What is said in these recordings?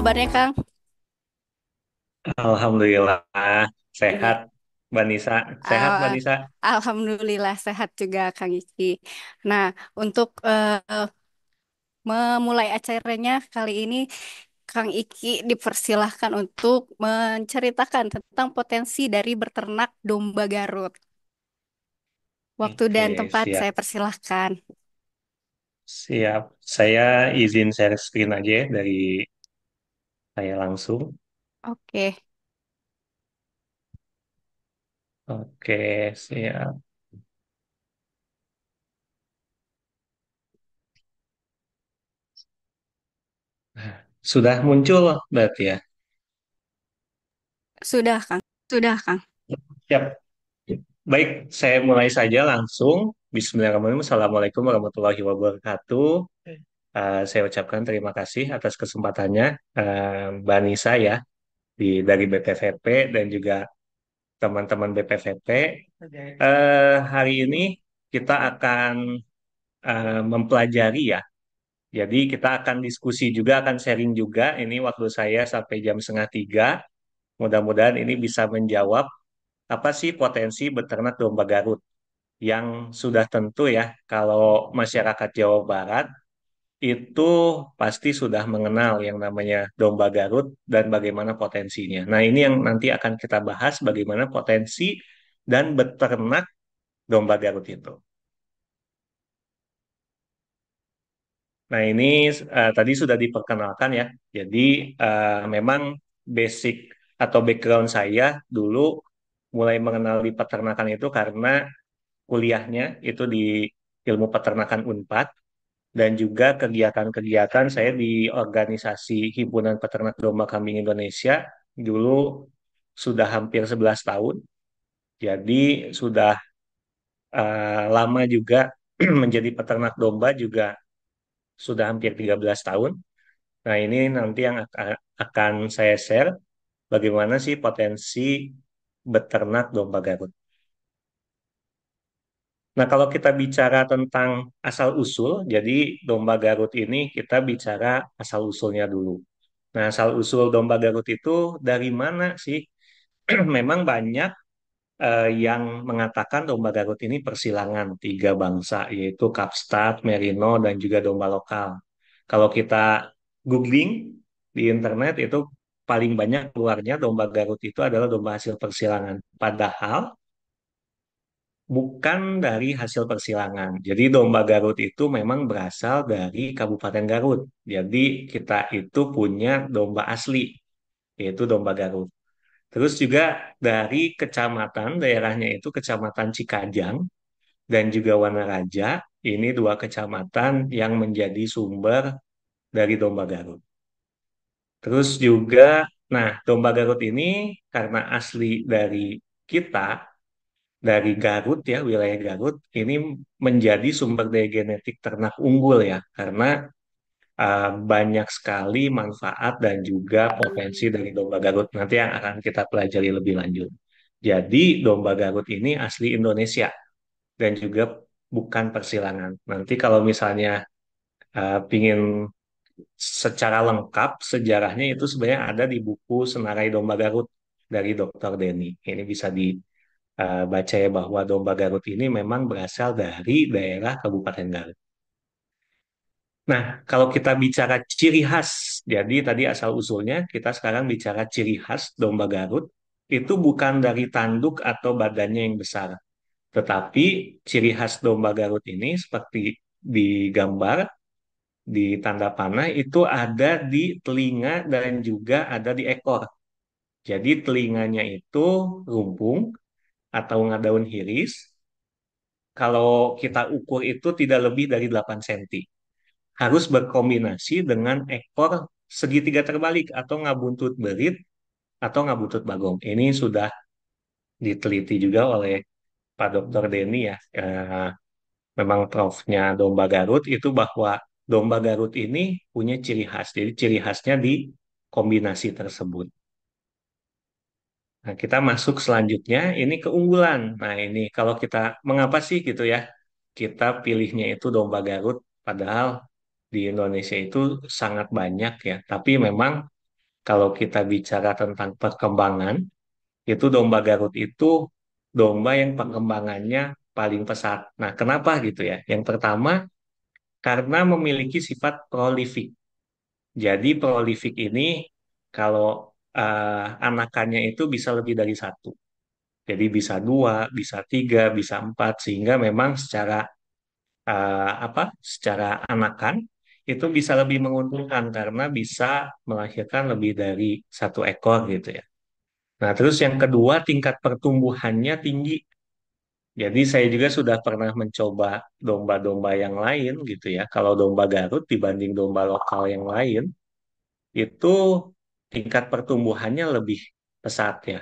kabarnya, Kang? Alhamdulillah Iya. sehat, Mbak Nisa. Sehat, Mbak Al- Nisa. Alhamdulillah sehat juga, Kang Iki. Nah, untuk memulai acaranya kali ini, Kang Iki dipersilahkan untuk menceritakan tentang potensi dari beternak domba Garut. Waktu dan Oke, tempat siap. saya persilahkan. Siap. Saya izin share screen aja ya dari saya langsung. Oke, Oke, siap. Sudah muncul berarti ya. sudah, Kang. Sudah, Kang. Siap. Baik, saya mulai saja langsung. Bismillahirrahmanirrahim. Assalamualaikum warahmatullahi wabarakatuh. Saya ucapkan terima kasih atas kesempatannya, Mbak Nisa ya, dari BPVP dan juga teman-teman BPVP. Hari ini kita akan mempelajari ya. Jadi kita akan diskusi juga, akan sharing juga. Ini waktu saya sampai jam setengah tiga. Mudah-mudahan ini bisa menjawab apa sih potensi beternak domba Garut yang sudah tentu ya kalau masyarakat Jawa Barat itu pasti sudah mengenal yang namanya domba Garut dan bagaimana potensinya. Nah, ini yang nanti akan kita bahas bagaimana potensi dan beternak domba Garut itu. Nah, ini tadi sudah diperkenalkan ya. Jadi memang basic atau background saya dulu mulai mengenal di peternakan itu karena kuliahnya itu di ilmu peternakan Unpad dan juga kegiatan-kegiatan saya di organisasi Himpunan Peternak Domba Kambing Indonesia dulu sudah hampir 11 tahun. Jadi sudah lama juga menjadi peternak domba juga sudah hampir 13 tahun. Nah, ini nanti yang akan saya share bagaimana sih potensi beternak domba Garut. Nah, kalau kita bicara tentang asal-usul, jadi domba Garut ini kita bicara asal-usulnya dulu. Nah, asal-usul domba Garut itu dari mana sih? Memang banyak yang mengatakan domba Garut ini persilangan tiga bangsa, yaitu Kapstad, Merino, dan juga domba lokal. Kalau kita googling di internet itu paling banyak keluarnya domba Garut itu adalah domba hasil persilangan. Padahal bukan dari hasil persilangan. Jadi domba Garut itu memang berasal dari Kabupaten Garut. Jadi kita itu punya domba asli, yaitu domba Garut. Terus juga dari kecamatan, daerahnya itu Kecamatan Cikajang dan juga Wanaraja. Ini dua kecamatan yang menjadi sumber dari domba Garut. Terus juga, nah domba Garut ini karena asli dari kita, dari Garut ya, wilayah Garut, ini menjadi sumber daya genetik ternak unggul ya, karena banyak sekali manfaat dan juga potensi dari domba Garut. Nanti yang akan kita pelajari lebih lanjut. Jadi domba Garut ini asli Indonesia dan juga bukan persilangan. Nanti kalau misalnya pingin secara lengkap sejarahnya itu sebenarnya ada di buku Senarai Domba Garut dari Dr. Denny. Ini bisa dibaca ya bahwa domba Garut ini memang berasal dari daerah Kabupaten Garut. Nah, kalau kita bicara ciri khas, jadi tadi asal-usulnya kita sekarang bicara ciri khas domba Garut, itu bukan dari tanduk atau badannya yang besar, tetapi ciri khas domba Garut ini seperti di gambar, di tanda panah itu ada di telinga dan juga ada di ekor. Jadi telinganya itu rumpung atau ngadaun hiris, kalau kita ukur itu tidak lebih dari 8 cm. Harus berkombinasi dengan ekor segitiga terbalik atau ngabuntut berit atau ngabuntut bagong. Ini sudah diteliti juga oleh Pak Dr. Denny ya. Memang profnya domba Garut itu bahwa domba Garut ini punya ciri khas. Jadi ciri khasnya di kombinasi tersebut. Nah, kita masuk selanjutnya ini keunggulan. Nah, ini kalau kita mengapa sih gitu ya? Kita pilihnya itu domba Garut padahal di Indonesia itu sangat banyak ya. Tapi memang kalau kita bicara tentang perkembangan, itu domba Garut itu domba yang perkembangannya paling pesat. Nah, kenapa gitu ya? Yang pertama, karena memiliki sifat prolifik. Jadi prolifik ini kalau anakannya itu bisa lebih dari satu. Jadi bisa dua, bisa tiga, bisa empat, sehingga memang secara secara anakan itu bisa lebih menguntungkan karena bisa melahirkan lebih dari satu ekor gitu ya. Nah, terus yang kedua tingkat pertumbuhannya tinggi. Jadi saya juga sudah pernah mencoba domba-domba yang lain gitu ya. Kalau domba Garut dibanding domba lokal yang lain, itu tingkat pertumbuhannya lebih pesat ya.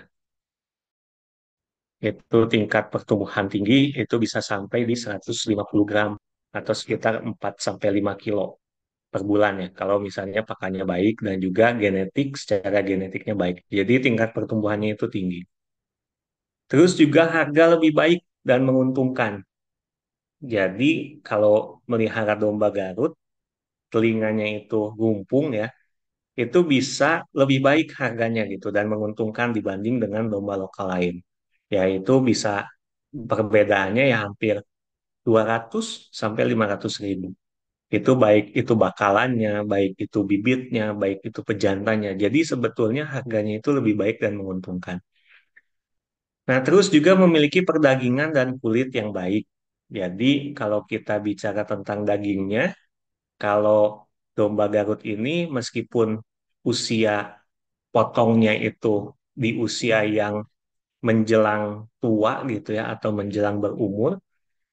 Itu tingkat pertumbuhan tinggi itu bisa sampai di 150 gram atau sekitar 4 sampai 5 kilo per bulan ya. Kalau misalnya pakannya baik dan juga secara genetiknya baik. Jadi tingkat pertumbuhannya itu tinggi. Terus juga harga lebih baik dan menguntungkan. Jadi kalau melihara domba Garut, telinganya itu rumpung ya, itu bisa lebih baik harganya gitu dan menguntungkan dibanding dengan domba lokal lain. Yaitu bisa perbedaannya ya hampir 200 sampai 500 ribu. Itu baik itu bakalannya, baik itu bibitnya, baik itu pejantannya. Jadi sebetulnya harganya itu lebih baik dan menguntungkan. Nah, terus juga memiliki perdagingan dan kulit yang baik. Jadi kalau kita bicara tentang dagingnya, kalau domba Garut ini meskipun usia potongnya itu di usia yang menjelang tua gitu ya atau menjelang berumur,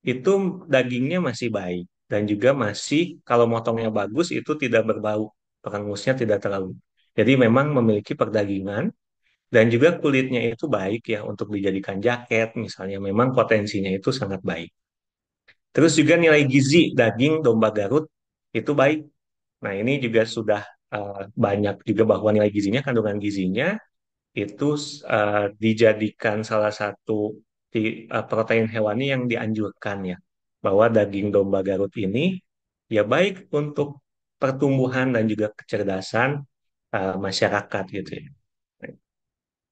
itu dagingnya masih baik dan juga masih kalau motongnya bagus itu tidak berbau, pengangusnya tidak terlalu. Jadi memang memiliki perdagingan dan juga kulitnya itu baik ya untuk dijadikan jaket misalnya memang potensinya itu sangat baik. Terus juga nilai gizi daging domba Garut itu baik. Nah, ini juga sudah banyak juga bahwa nilai gizinya, kandungan gizinya itu dijadikan salah satu protein hewani yang dianjurkan ya. Bahwa daging domba Garut ini ya baik untuk pertumbuhan dan juga kecerdasan masyarakat gitu ya.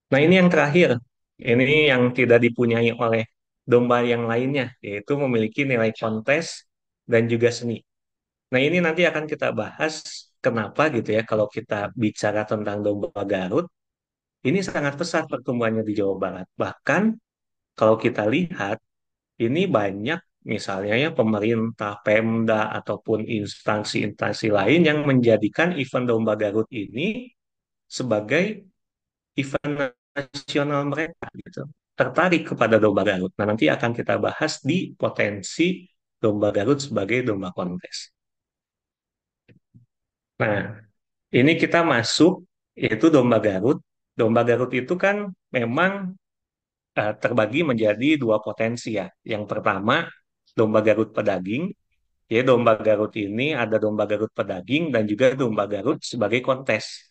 Nah, ini yang terakhir. Ini yang tidak dipunyai oleh domba yang lainnya, yaitu memiliki nilai kontes dan juga seni. Nah, ini nanti akan kita bahas kenapa gitu ya, kalau kita bicara tentang domba Garut, ini sangat pesat pertumbuhannya di Jawa Barat. Bahkan kalau kita lihat, ini banyak misalnya ya pemerintah, Pemda, ataupun instansi-instansi lain yang menjadikan event domba Garut ini sebagai event nasional mereka gitu. Tertarik kepada domba Garut. Nah, nanti akan kita bahas di potensi domba Garut sebagai domba kontes. Nah, ini kita masuk yaitu domba Garut. Domba Garut itu kan memang terbagi menjadi dua potensi ya. Yang pertama, domba Garut pedaging. Ya, domba Garut ini ada domba Garut pedaging dan juga domba Garut sebagai kontes.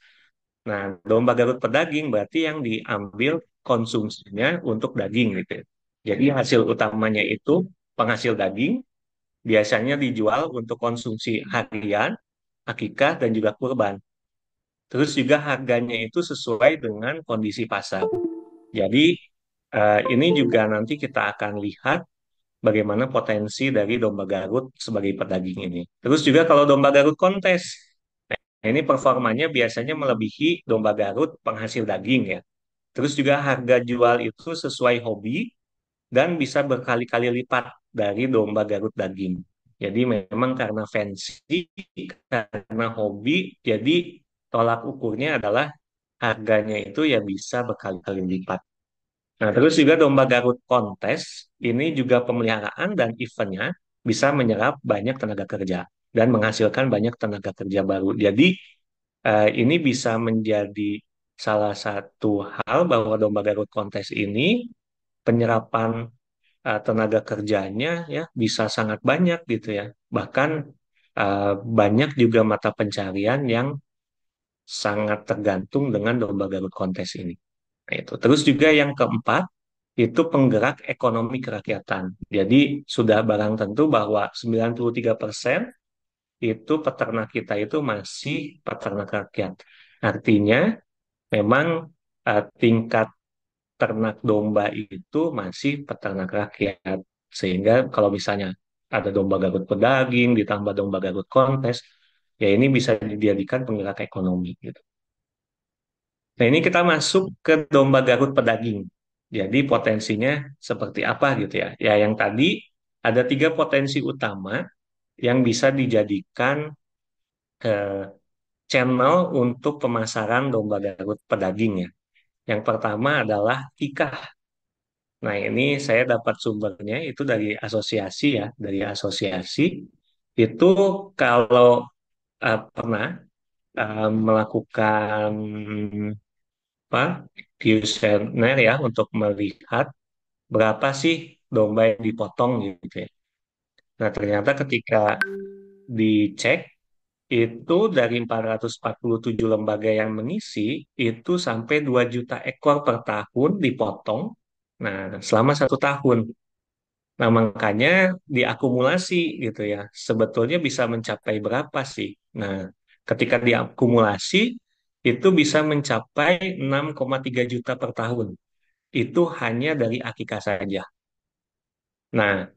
Nah, domba Garut pedaging berarti yang diambil konsumsinya untuk daging gitu ya. Jadi hasil utamanya itu penghasil daging, biasanya dijual untuk konsumsi harian, akikah, dan juga kurban. Terus juga harganya itu sesuai dengan kondisi pasar. Jadi ini juga nanti kita akan lihat bagaimana potensi dari domba Garut sebagai pedaging ini. Terus juga kalau domba Garut kontes, nah ini performanya biasanya melebihi domba Garut penghasil daging ya. Terus juga harga jual itu sesuai hobi dan bisa berkali-kali lipat dari domba Garut daging. Jadi memang karena fancy, karena hobi, jadi tolak ukurnya adalah harganya itu ya bisa berkali-kali lipat. Nah, terus juga domba Garut kontes, ini juga pemeliharaan dan eventnya bisa menyerap banyak tenaga kerja dan menghasilkan banyak tenaga kerja baru. Jadi, ini bisa menjadi salah satu hal bahwa domba Garut kontes ini penyerapan tenaga kerjanya ya bisa sangat banyak gitu ya. Bahkan banyak juga mata pencarian yang sangat tergantung dengan domba Garut kontes ini. Nah, itu. Terus juga yang keempat itu penggerak ekonomi kerakyatan. Jadi sudah barang tentu bahwa 93% itu peternak kita itu masih peternak rakyat. Artinya memang tingkat ternak domba itu masih peternak rakyat. Sehingga kalau misalnya ada domba Garut pedaging ditambah domba Garut kontes, ya ini bisa dijadikan penggerak ekonomi gitu. Nah, ini kita masuk ke domba Garut pedaging. Jadi potensinya seperti apa gitu ya? Ya yang tadi ada tiga potensi utama yang bisa dijadikan channel untuk pemasaran domba Garut pedaging ya. Yang pertama adalah IKA. Nah, ini saya dapat sumbernya itu dari asosiasi ya, dari asosiasi itu kalau pernah melakukan apa kuesioner ya untuk melihat berapa sih domba yang dipotong gitu ya. Nah, ternyata ketika dicek itu dari 447 lembaga yang mengisi itu sampai 2 juta ekor per tahun dipotong. Nah, selama 1 tahun. Nah, makanya diakumulasi gitu ya. Sebetulnya bisa mencapai berapa sih? Nah, ketika diakumulasi itu bisa mencapai 6,3 juta per tahun. Itu hanya dari akikah saja. Nah,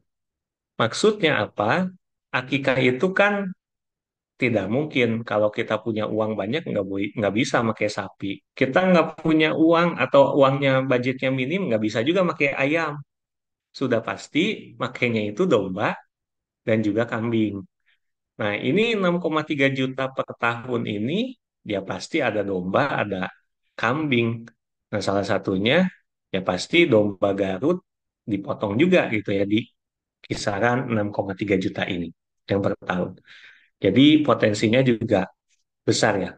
maksudnya apa? Akikah itu kan tidak mungkin kalau kita punya uang banyak nggak bisa pakai sapi. Kita nggak punya uang atau uangnya budgetnya minim nggak bisa juga pakai ayam. Sudah pasti makainya itu domba dan juga kambing. Nah, ini 6,3 juta per tahun ini, dia pasti ada domba, ada kambing. Nah, salah satunya ya pasti domba Garut dipotong juga gitu ya di kisaran 6,3 juta ini yang per tahun. Jadi potensinya juga besar ya.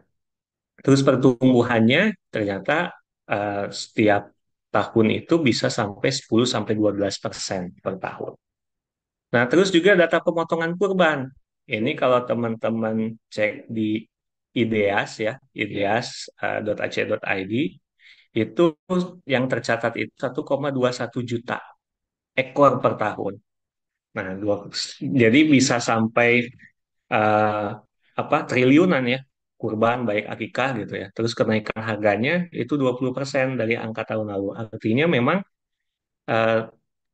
Terus pertumbuhannya ternyata setiap tahun itu bisa sampai 10 sampai 12% per tahun. Nah, terus juga data pemotongan kurban. Ini kalau teman-teman cek di IDEAS ya, ideas.ac.id, itu yang tercatat itu 1,21 juta ekor per tahun. Nah, jadi bisa sampai eh, apa triliunan ya kurban baik akikah gitu ya. Terus kenaikan harganya itu 20% dari angka tahun lalu. Artinya memang eh,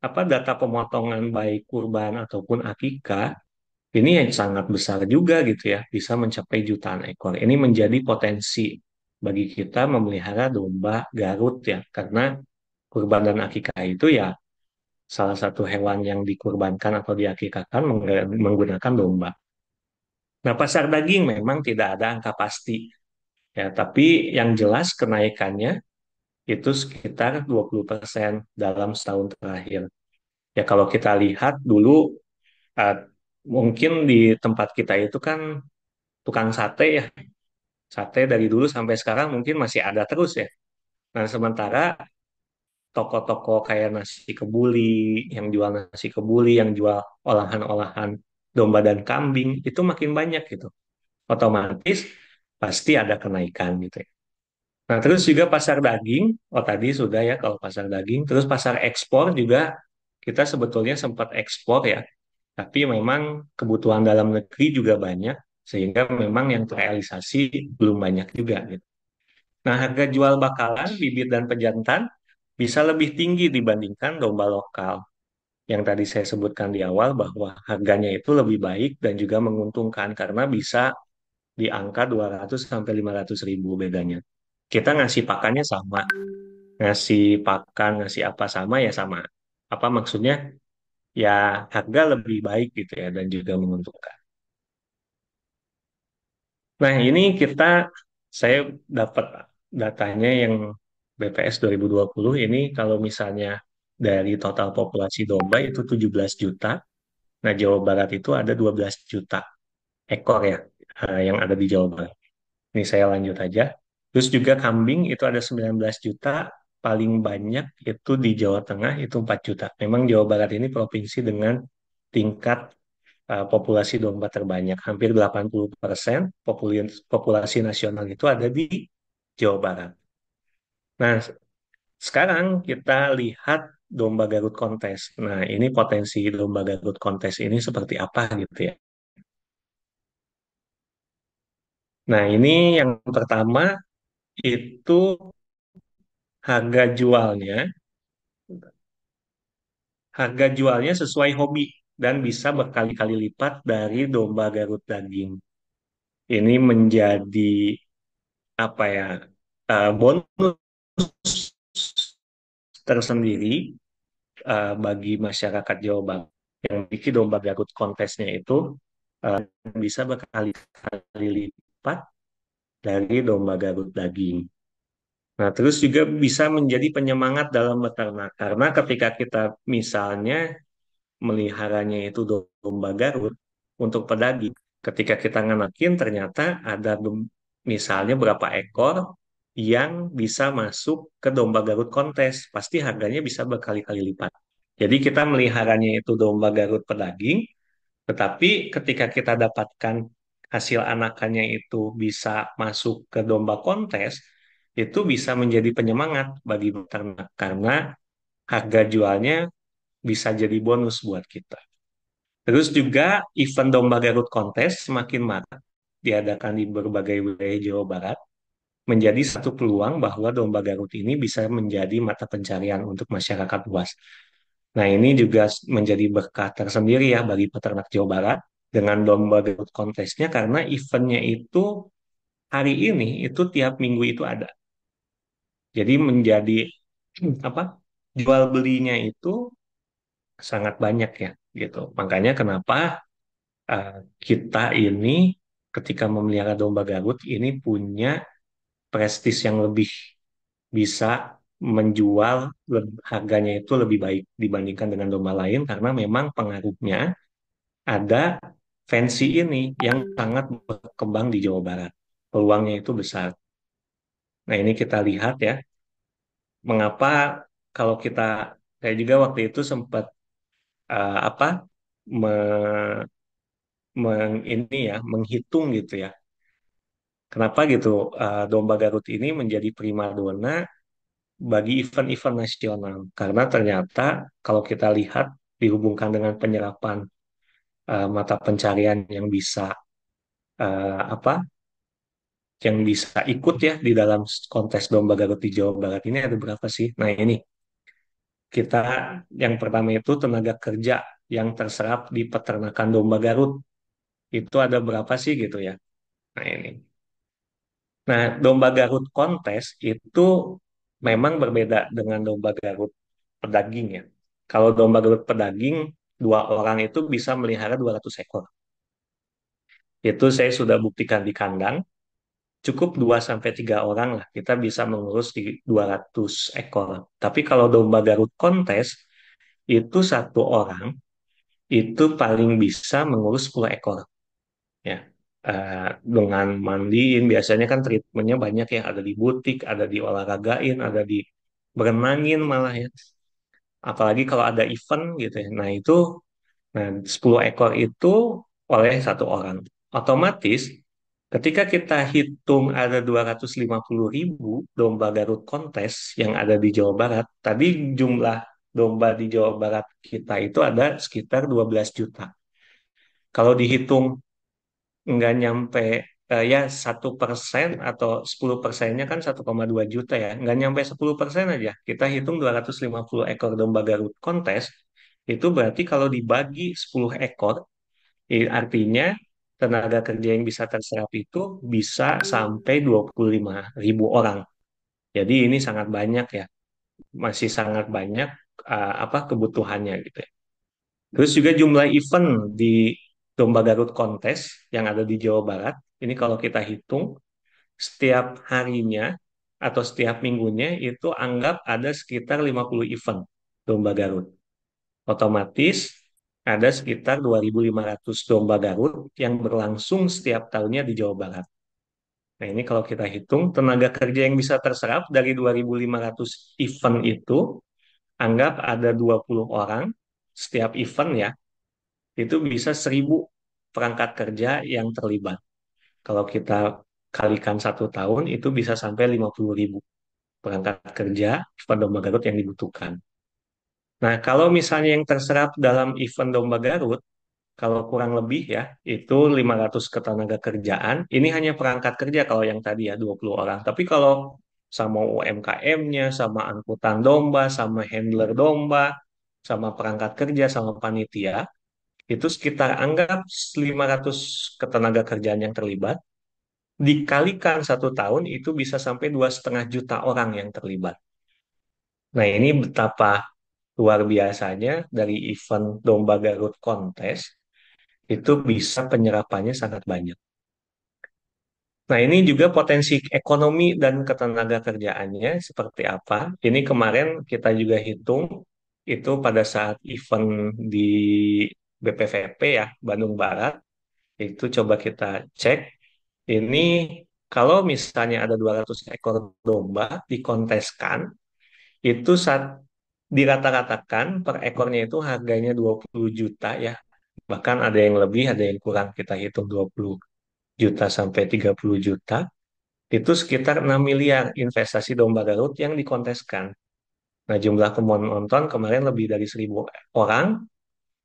apa data pemotongan baik kurban ataupun akikah ini yang sangat besar juga gitu ya, bisa mencapai jutaan ekor. Ini menjadi potensi bagi kita memelihara domba Garut ya, karena kurban dan akikah itu ya salah satu hewan yang dikurbankan atau diakikahkan menggunakan domba. Nah, pasar daging memang tidak ada angka pasti ya, tapi yang jelas kenaikannya itu sekitar 20% dalam setahun terakhir. Ya kalau kita lihat dulu eh, mungkin di tempat kita itu kan tukang sate ya. Sate dari dulu sampai sekarang mungkin masih ada terus ya. Nah, sementara toko-toko kayak nasi kebuli, yang jual nasi kebuli, yang jual olahan-olahan domba dan kambing, itu makin banyak gitu. Otomatis pasti ada kenaikan gitu ya. Nah, terus juga pasar daging, oh tadi sudah ya kalau pasar daging, terus pasar ekspor juga kita sebetulnya sempat ekspor ya, tapi memang kebutuhan dalam negeri juga banyak, sehingga memang yang terrealisasi belum banyak juga gitu. Nah, harga jual bakalan, bibit dan pejantan bisa lebih tinggi dibandingkan domba lokal. Yang tadi saya sebutkan di awal bahwa harganya itu lebih baik dan juga menguntungkan karena bisa di angka 200 sampai 500 ribu bedanya. Kita ngasih pakannya sama, ngasih pakan, ngasih apa sama ya sama. Apa maksudnya? Ya harga lebih baik gitu ya dan juga menguntungkan. Nah, ini saya dapat datanya yang BPS 2020 ini kalau misalnya dari total populasi domba itu 17 juta. Nah, Jawa Barat itu ada 12 juta ekor ya yang ada di Jawa Barat. Ini saya lanjut aja. Terus juga kambing itu ada 19 juta, paling banyak itu di Jawa Tengah itu 4 juta. Memang Jawa Barat ini provinsi dengan tingkat populasi domba terbanyak. Hampir 80% populasi nasional itu ada di Jawa Barat. Nah, sekarang kita lihat domba Garut kontes. Nah, ini potensi domba Garut kontes ini seperti apa gitu ya. Nah, ini yang pertama itu harga jualnya, harga jualnya sesuai hobi dan bisa berkali-kali lipat dari domba Garut daging. Ini menjadi apa ya, bonus tersendiri bagi masyarakat Jawa Barat yang memiliki domba Garut kontesnya itu eh, bisa berkali-kali lipat dari domba Garut daging. Nah, terus juga bisa menjadi penyemangat dalam beternak karena ketika kita misalnya meliharanya itu domba Garut untuk pedaging, ketika kita ngenakin ternyata ada misalnya berapa ekor yang bisa masuk ke domba Garut kontes, pasti harganya bisa berkali-kali lipat. Jadi kita meliharanya itu domba Garut pedaging, tetapi ketika kita dapatkan hasil anakannya itu bisa masuk ke domba kontes, itu bisa menjadi penyemangat bagi peternak karena harga jualnya bisa jadi bonus buat kita. Terus juga event domba Garut kontes semakin marak diadakan di berbagai wilayah Jawa Barat, menjadi satu peluang bahwa domba Garut ini bisa menjadi mata pencarian untuk masyarakat luas. Nah, ini juga menjadi berkah tersendiri ya bagi peternak Jawa Barat dengan domba Garut kontesnya karena eventnya itu hari ini itu tiap minggu itu ada. Jadi menjadi apa? Jual belinya itu sangat banyak ya gitu. Makanya kenapa eh, kita ini ketika memelihara domba Garut ini punya prestis yang lebih bisa menjual harganya itu lebih baik dibandingkan dengan domba lain karena memang pengaruhnya ada fancy ini yang sangat berkembang di Jawa Barat. Peluangnya itu besar. Nah, ini kita lihat ya, mengapa kalau kita, saya juga waktu itu sempat apa, me- ini ya, menghitung gitu ya, kenapa gitu domba Garut ini menjadi primadona bagi event-event nasional. Karena ternyata kalau kita lihat dihubungkan dengan penyerapan mata pencarian yang bisa apa yang bisa ikut ya di dalam kontes domba Garut di Jawa Barat ini ada berapa sih? Nah ini kita yang pertama itu tenaga kerja yang terserap di peternakan domba Garut itu ada berapa sih gitu ya? Nah ini. Nah domba Garut kontes itu memang berbeda dengan domba Garut pedaging ya. Kalau domba Garut pedaging dua orang itu bisa melihara 200 ekor. Itu saya sudah buktikan di kandang. Cukup 2 sampai 3 orang lah kita bisa mengurus di 200 ekor. Tapi kalau domba Garut kontes itu satu orang itu paling bisa mengurus 10 ekor ya. Dengan mandiin biasanya kan treatmentnya banyak ya, ada di butik, ada di olahragain, ada di berenangin malah ya. Apalagi kalau ada event gitu ya. Nah 10 ekor itu oleh satu orang. Otomatis ketika kita hitung ada 250.000 domba Garut kontes yang ada di Jawa Barat, tadi jumlah domba di Jawa Barat kita itu ada sekitar 12 juta. Kalau dihitung nggak nyampe ya 1% atau 10%-nya kan 1,2 juta ya, nggak nyampe 10% aja. Kita hitung 250 ekor domba Garut kontes, itu berarti kalau dibagi 10 ekor, artinya tenaga kerja yang bisa terserap itu bisa sampai 25.000 orang. Jadi ini sangat banyak ya, masih sangat banyak apa kebutuhannya gitu ya. Terus juga jumlah event di Domba Garut Kontes yang ada di Jawa Barat, ini kalau kita hitung setiap harinya atau setiap minggunya itu anggap ada sekitar 50 event Domba Garut. Otomatis ada sekitar 2.500 Domba Garut yang berlangsung setiap tahunnya di Jawa Barat. Nah, ini kalau kita hitung tenaga kerja yang bisa terserap dari 2.500 event itu, anggap ada 20 orang setiap event ya, itu bisa 1.000 perangkat kerja yang terlibat. Kalau kita kalikan satu tahun, itu bisa sampai 50.000 perangkat kerja event domba Garut yang dibutuhkan. Nah, kalau misalnya yang terserap dalam event domba Garut, kalau kurang lebih ya, itu 500 ketenaga kerjaan. Ini hanya perangkat kerja kalau yang tadi ya 20 orang. Tapi kalau sama UMKM-nya, sama angkutan domba, sama handler domba, sama perangkat kerja, sama panitia, itu sekitar anggap 500 ketenaga kerjaan yang terlibat, dikalikan 1 tahun itu bisa sampai 2,5 juta orang yang terlibat. Nah ini betapa luar biasanya dari event Domba Garut kontes itu bisa penyerapannya sangat banyak. Nah, ini juga potensi ekonomi dan ketenaga kerjaannya seperti apa. Ini kemarin kita juga hitung itu pada saat event di BPVP ya, Bandung Barat, itu coba kita cek. Ini kalau misalnya ada 200 ekor domba dikonteskan, itu saat dirata-ratakan per ekornya itu harganya 20 juta ya. Bahkan ada yang lebih, ada yang kurang. Kita hitung 20 juta sampai 30 juta. Itu sekitar 6 miliar investasi domba Garut yang dikonteskan. Nah, jumlah penonton kemarin lebih dari 1.000 orang.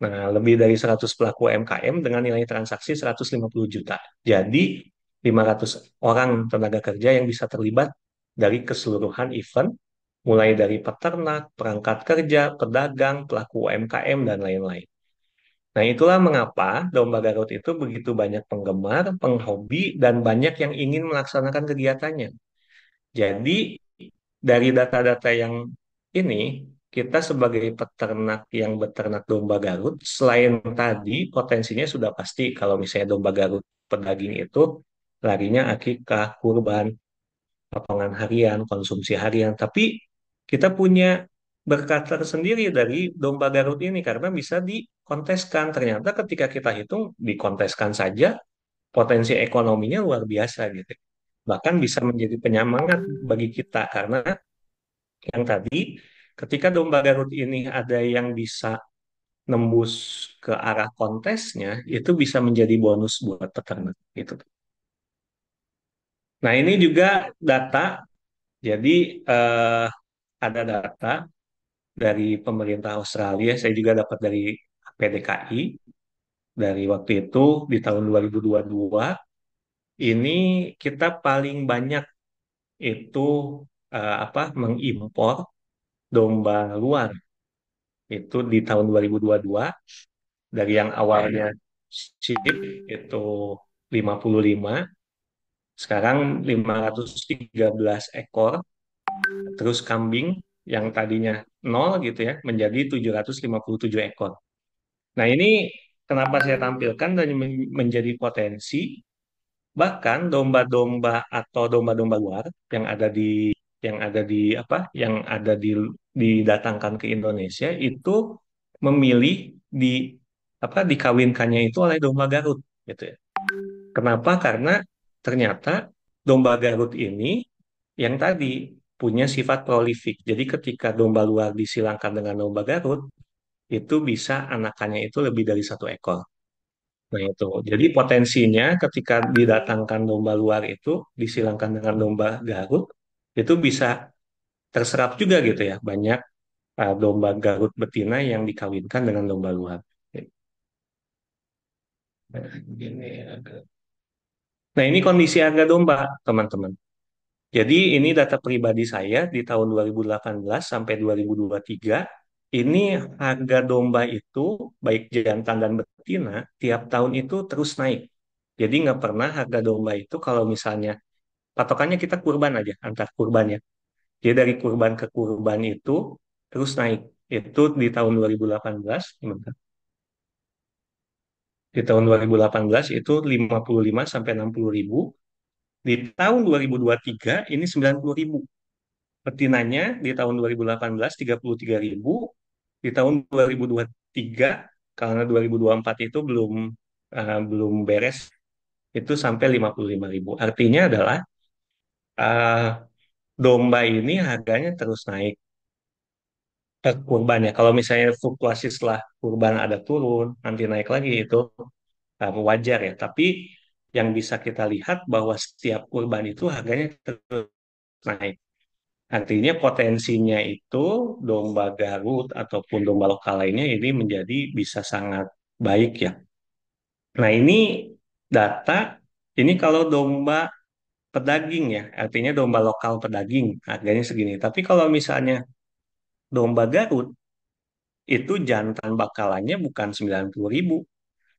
Nah, lebih dari 100 pelaku UMKM dengan nilai transaksi 150 juta. Jadi, 500 orang tenaga kerja yang bisa terlibat dari keseluruhan event, mulai dari peternak, perangkat kerja, pedagang, pelaku UMKM, dan lain-lain. Nah, itulah mengapa domba Garut itu begitu banyak penggemar, penghobi, dan banyak yang ingin melaksanakan kegiatannya. Jadi dari data-data yang ini, kita sebagai peternak yang beternak domba Garut, selain tadi potensinya sudah pasti kalau misalnya domba Garut pedaging itu larinya akikah, kurban, potongan harian, konsumsi harian. Tapi kita punya berkat tersendiri dari domba Garut ini karena bisa dikonteskan. Ternyata ketika kita hitung dikonteskan saja potensi ekonominya luar biasa gitu. Bahkan bisa menjadi penyemangat bagi kita karena yang tadi ketika domba Garut ini ada yang bisa nembus ke arah kontesnya, itu bisa menjadi bonus buat peternak gitu. Nah, ini juga data. Jadi eh, ada data dari pemerintah Australia, saya juga dapat dari PDKI dari waktu itu di tahun 2022 ini kita paling banyak itu apa mengimpor domba luar itu di tahun 2022 dari yang awalnya sheep itu 55 sekarang 513 ekor terus kambing yang tadinya nol gitu ya menjadi 757 ekor. Nah, ini kenapa saya tampilkan dan menjadi potensi bahkan domba-domba atau domba-domba luar yang ada di apa yang ada didatangkan ke Indonesia itu memilih di apa dikawinkannya itu oleh domba Garut gitu ya. Kenapa? Karena ternyata domba Garut ini yang tadi punya sifat prolifik. Jadi ketika domba luar disilangkan dengan domba Garut itu bisa anakannya itu lebih dari 1 ekor. Nah itu, jadi potensinya ketika didatangkan domba luar itu disilangkan dengan domba Garut itu bisa terserap juga gitu ya banyak domba Garut betina yang dikawinkan dengan domba luar. Nah, gini agak- nah, ini kondisi harga domba teman-teman. Jadi ini data pribadi saya di tahun 2018 sampai 2023 ini harga domba itu baik jantan dan betina tiap tahun itu terus naik. Jadi nggak pernah harga domba itu kalau misalnya patokannya kita kurban aja antar kurban ya. Jadi dari kurban ke kurban itu terus naik. Itu di tahun 2018, gimana? Di tahun 2018 itu 55 sampai 60 ribu. Di tahun 2023 ini 90 ribu. Betinanya di tahun 2018 33 ribu. Di tahun 2023 karena 2024 itu belum beres itu sampai 55 ribu. Artinya adalah eh, domba ini harganya terus naik kurban ya. Kalau misalnya fluktuasi setelah kurban ada turun, nanti naik lagi itu wajar ya. Tapi yang bisa kita lihat bahwa setiap kurban itu harganya terus naik. Artinya potensinya itu domba Garut ataupun domba lokal lainnya ini menjadi bisa sangat baik ya. Nah, ini data, ini kalau domba pedaging ya, artinya domba lokal pedaging, harganya segini. Tapi kalau misalnya domba Garut, itu jantan bakalannya bukan 90.000,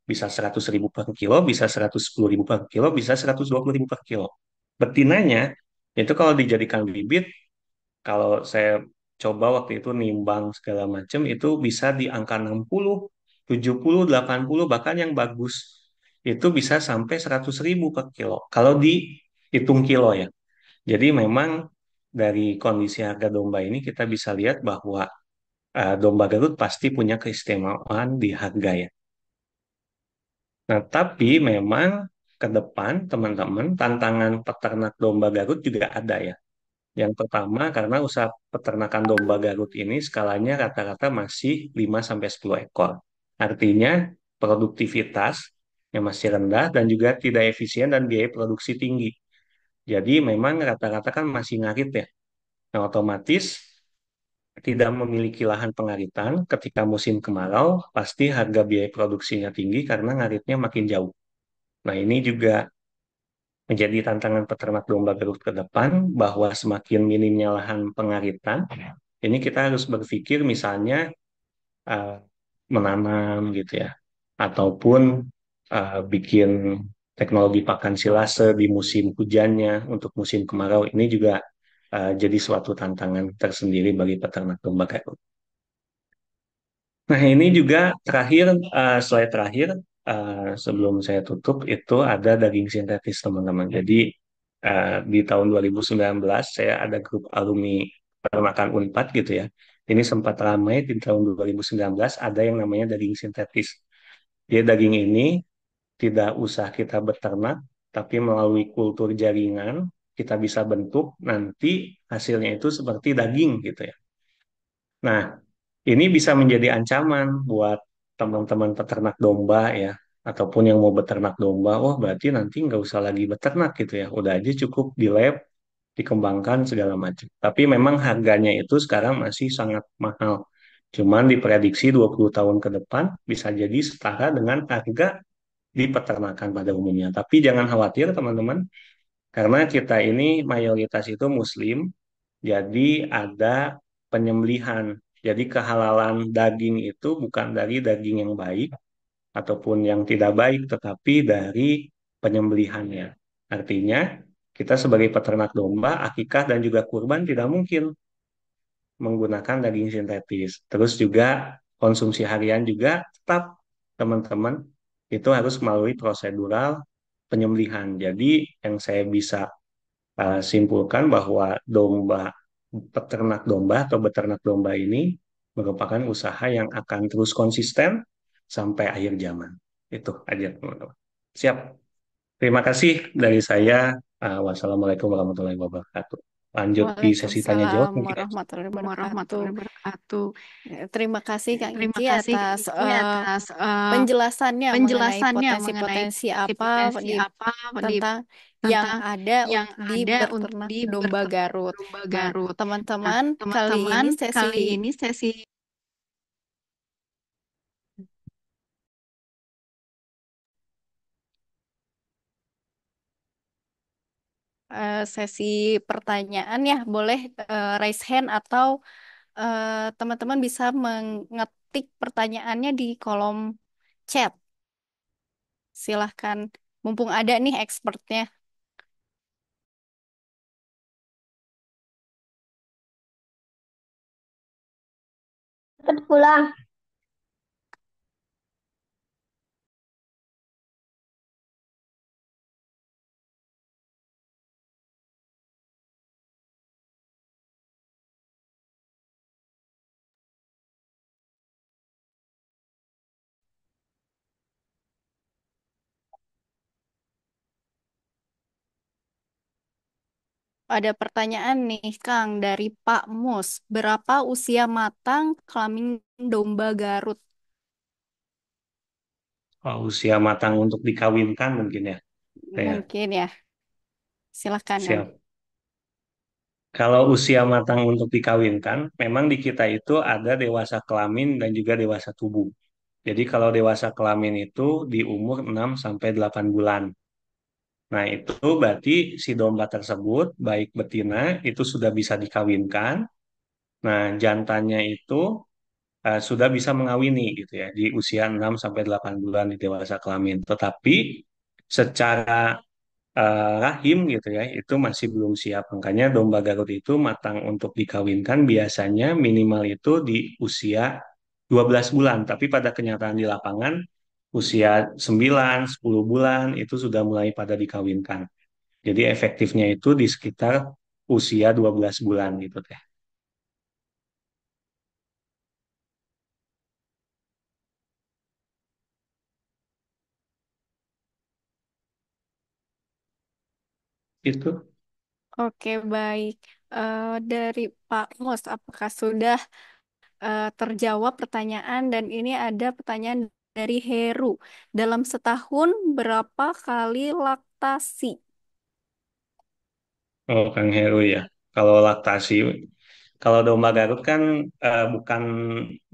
bisa 100.000 per kilo, bisa 110.000 per kilo, bisa 120.000 per kilo. Betinanya, itu kalau dijadikan bibit, kalau saya coba waktu itu nimbang segala macam, itu bisa di angka 60, 70, 80, bahkan yang bagus itu bisa sampai 100.000 per kilo. Kalau dihitung kilo ya. Jadi memang dari kondisi harga domba ini kita bisa lihat bahwa domba Garut pasti punya keistimewaan di harga ya. Nah, tapi memang ke depan teman-teman tantangan peternak domba Garut juga ada ya. Yang pertama karena usaha peternakan domba Garut ini skalanya rata-rata masih 5 sampai 10 ekor. Artinya produktivitas yang masih rendah dan juga tidak efisien dan biaya produksi tinggi. Jadi memang rata-rata kan masih ngarit ya. Nah, otomatis tidak memiliki lahan pengaritan ketika musim kemarau, pasti harga biaya produksinya tinggi karena ngaritnya makin jauh. Nah, ini juga menjadi tantangan peternak domba Garut ke depan bahwa semakin minimnya lahan pengaritan, ini kita harus berpikir misalnya uh, menanam gitu ya, ataupun bikin teknologi pakan silase di musim hujannya untuk musim kemarau ini juga jadi suatu tantangan tersendiri bagi peternak domba Garut. Nah, ini juga terakhir, slide terakhir, sebelum saya tutup, itu ada daging sintetis, teman-teman. Jadi, di tahun 2019, saya ada grup alumni peternakan Unpad gitu ya. Ini sempat ramai di tahun 2019, ada yang namanya daging sintetis. Jadi, daging ini tidak usah kita beternak, tapi melalui kultur jaringan, kita bisa bentuk, nanti hasilnya itu seperti daging gitu ya. Nah, ini bisa menjadi ancaman buat teman-teman peternak domba ya, ataupun yang mau beternak domba. Oh, berarti nanti nggak usah lagi beternak gitu ya. Udah aja cukup di lab, dikembangkan segala macam. Tapi memang harganya itu sekarang masih sangat mahal. Cuman diprediksi 20 tahun ke depan bisa jadi setara dengan harga di peternakan pada umumnya. Tapi jangan khawatir teman-teman, karena kita ini mayoritas itu Muslim, jadi ada penyembelihan. Jadi kehalalan daging itu bukan dari daging yang baik ataupun yang tidak baik, tetapi dari penyembelihannya. Artinya, kita sebagai peternak domba, akikah dan juga kurban tidak mungkin menggunakan daging sintetis. Terus juga konsumsi harian juga tetap teman-teman itu harus melalui prosedural penyembelihan. Jadi yang saya bisa simpulkan bahwa peternak domba atau beternak domba ini merupakan usaha yang akan terus konsisten sampai akhir zaman. Itu aja teman-teman. Siap. Terima kasih dari saya. Wassalamualaikum warahmatullahi wabarakatuh. Lanjut di sesi tanya jawab Waalaikumsalam mungkin ya. warahmatullahi wabarakatuh. Warahmatullahi wabarakatuh. Terima kasih Kang Terima Iki kasih Kak atas Iki atas penjelasannya mengenai penjelasannya mengenai potensi-potensi apa potensi di apa di tentang yang tentang ada yang di ada untuk beternak di domba berternak Garut. domba Nah, Garut. Nah, teman-teman, kali teman-teman, ini sesi kali ini sesi sesi pertanyaan ya, boleh raise hand atau teman-teman bisa mengetik pertanyaannya di kolom chat. Silahkan, mumpung ada nih expertnya. Cepet pulang. Ada pertanyaan nih, Kang, dari Pak Mus. Berapa usia matang kelamin domba Garut? usia matang untuk dikawinkan mungkin ya. Saya Mungkin ya. Silahkan, Kang. siap. Kalau usia matang untuk dikawinkan, memang di kita itu ada dewasa kelamin dan juga dewasa tubuh. Jadi kalau dewasa kelamin itu di umur 6 sampai 8 bulan. Nah, itu berarti si domba tersebut baik betina itu sudah bisa dikawinkan. Nah, jantannya itu sudah bisa mengawini gitu ya di usia 6 sampai 8 bulan di dewasa kelamin. Tetapi secara rahim gitu ya itu masih belum siap. Makanya domba Garut itu matang untuk dikawinkan biasanya minimal itu di usia 12 bulan. Tapi pada kenyataan di lapangan usia 9, 10 bulan itu sudah mulai pada dikawinkan. Jadi efektifnya itu di sekitar usia 12 bulan gitu teh. Itu. Oke, baik. Dari Pak Mus, apakah sudah terjawab pertanyaan? Dan ini ada pertanyaan dari Heru. Dalam setahun berapa kali laktasi? Oh, Kang Heru ya. Kalau laktasi, kalau domba Garut kan bukan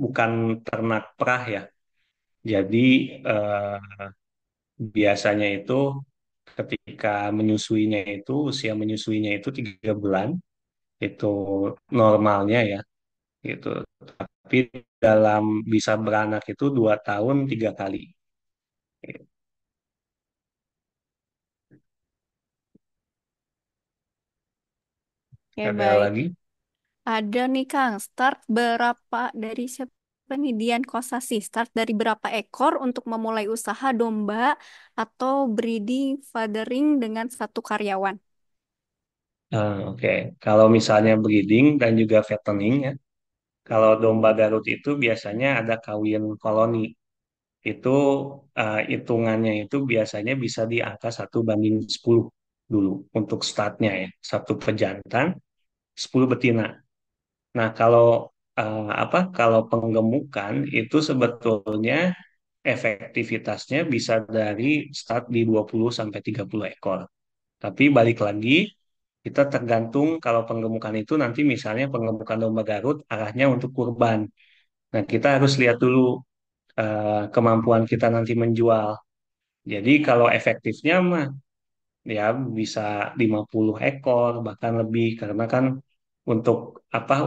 bukan ternak perah ya. Jadi eh, biasanya itu ketika menyusuinya itu usia menyusuinya itu 3 bulan itu normalnya ya gitu. Tapi dalam bisa beranak itu 2 tahun 3 kali. Oke, Ada baik. lagi? Ada nih, Kang. Start berapa dari siapa nih? Dian Kosasi. Start dari berapa ekor untuk memulai usaha domba atau breeding fathering dengan satu karyawan? Oke. Kalau misalnya breeding dan juga fattening ya, kalau domba Garut itu biasanya ada kawin koloni. Itu hitungannya itu biasanya bisa di angka 1 banding 10 dulu untuk startnya ya. Satu pejantan, 10 betina. Nah, kalau kalau penggemukan itu sebetulnya efektivitasnya bisa dari start di 20 sampai 30 ekor. Tapi balik lagi, kita tergantung kalau penggemukan itu nanti misalnya penggemukan domba Garut arahnya untuk kurban. Nah, kita harus lihat dulu kemampuan kita nanti menjual. Jadi kalau efektifnya mah ya bisa 50 ekor bahkan lebih karena kan untuk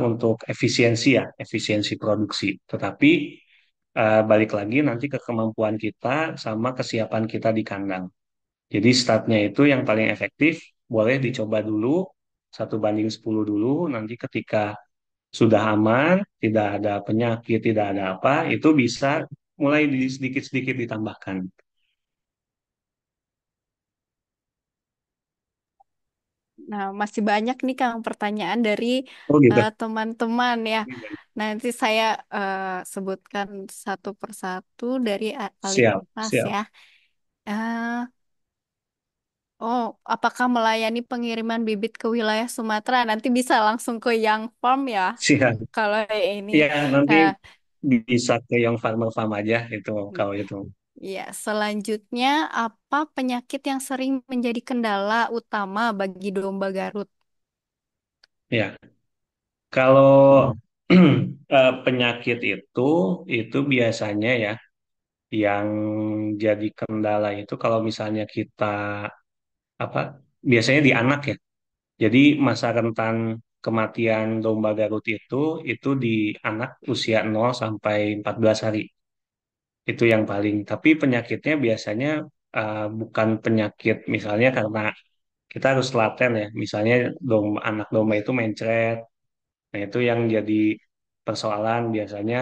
untuk efisiensi ya, efisiensi produksi. Tetapi balik lagi nanti ke kemampuan kita sama kesiapan kita di kandang. Jadi startnya itu yang paling efektif boleh dicoba dulu 1 banding 10 dulu. Nanti ketika sudah aman, tidak ada penyakit, tidak ada apa, itu bisa mulai sedikit-sedikit ditambahkan. Nah, masih banyak nih, Kang, pertanyaan dari Oh gitu. teman-teman ya. Nanti saya eh, sebutkan satu persatu dari Siap, Alitas siap. ya. Eh, oh, apakah melayani pengiriman bibit ke wilayah Sumatera? Nanti bisa langsung ke Young Farm ya. Siap. Kalau ini, Ya, nanti eh, bisa ke yang farmer farm aja itu kalau itu. ya, selanjutnya apa penyakit yang sering menjadi kendala utama bagi domba Garut? Ya, kalau penyakit itu biasanya ya yang jadi kendala itu kalau misalnya kita apa biasanya di anak ya. Jadi masa rentan kematian domba Garut itu di anak usia 0 sampai 14 hari. Itu yang paling. Tapi penyakitnya biasanya bukan penyakit misalnya karena kita harus telaten ya. Misalnya anak domba itu mencret. Nah, itu yang jadi persoalan biasanya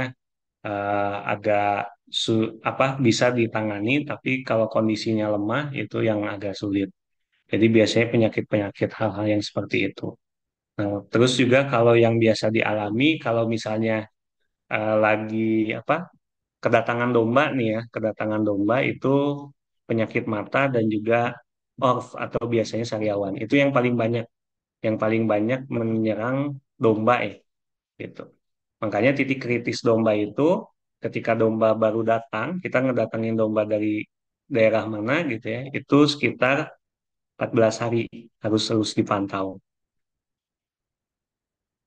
agak bisa ditangani, tapi kalau kondisinya lemah itu yang agak sulit. Jadi biasanya penyakit-penyakit hal-hal yang seperti itu. Nah, terus juga kalau yang biasa dialami, kalau misalnya lagi apa kedatangan domba nih ya, kedatangan domba itu penyakit mata dan juga orf atau biasanya sariawan. Itu yang paling banyak menyerang domba gitu. Makanya titik kritis domba itu ketika domba baru datang, kita ngedatangin domba dari daerah mana gitu ya, itu sekitar 14 hari harus terus dipantau.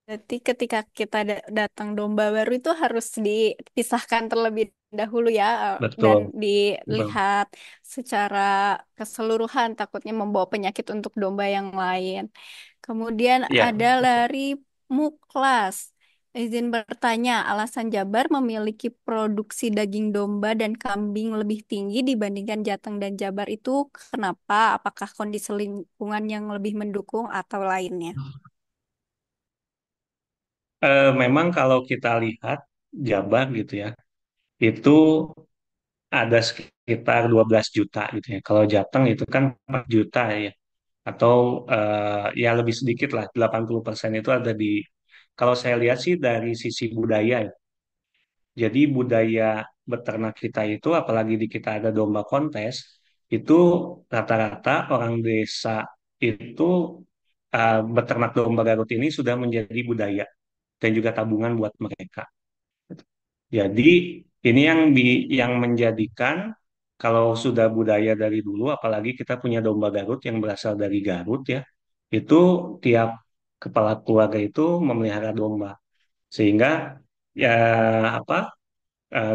Berarti ketika kita datang domba baru itu harus dipisahkan terlebih dahulu ya, dan Betul. Betul. dilihat secara keseluruhan takutnya membawa penyakit untuk domba yang lain. Kemudian Ya, ada dari Muklas. Izin bertanya, alasan Jabar memiliki produksi daging domba dan kambing lebih tinggi dibandingkan Jateng dan Jabar itu kenapa? Apakah kondisi lingkungan yang lebih mendukung atau lainnya? memang kalau kita lihat Jabar gitu ya, itu ada sekitar 12 juta gitu ya. Kalau Jateng itu kan 4 juta ya. Atau ya lebih sedikit lah, 80% itu ada di, kalau saya lihat sih dari sisi budaya ya. Jadi budaya beternak kita itu, apalagi di kita ada domba kontes, itu rata-rata orang desa itu beternak domba Garut ini sudah menjadi budaya dan juga tabungan buat mereka. Jadi ini yang menjadikan kalau sudah budaya dari dulu, apalagi kita punya domba Garut yang berasal dari Garut ya, itu tiap kepala keluarga itu memelihara domba, sehingga ya apa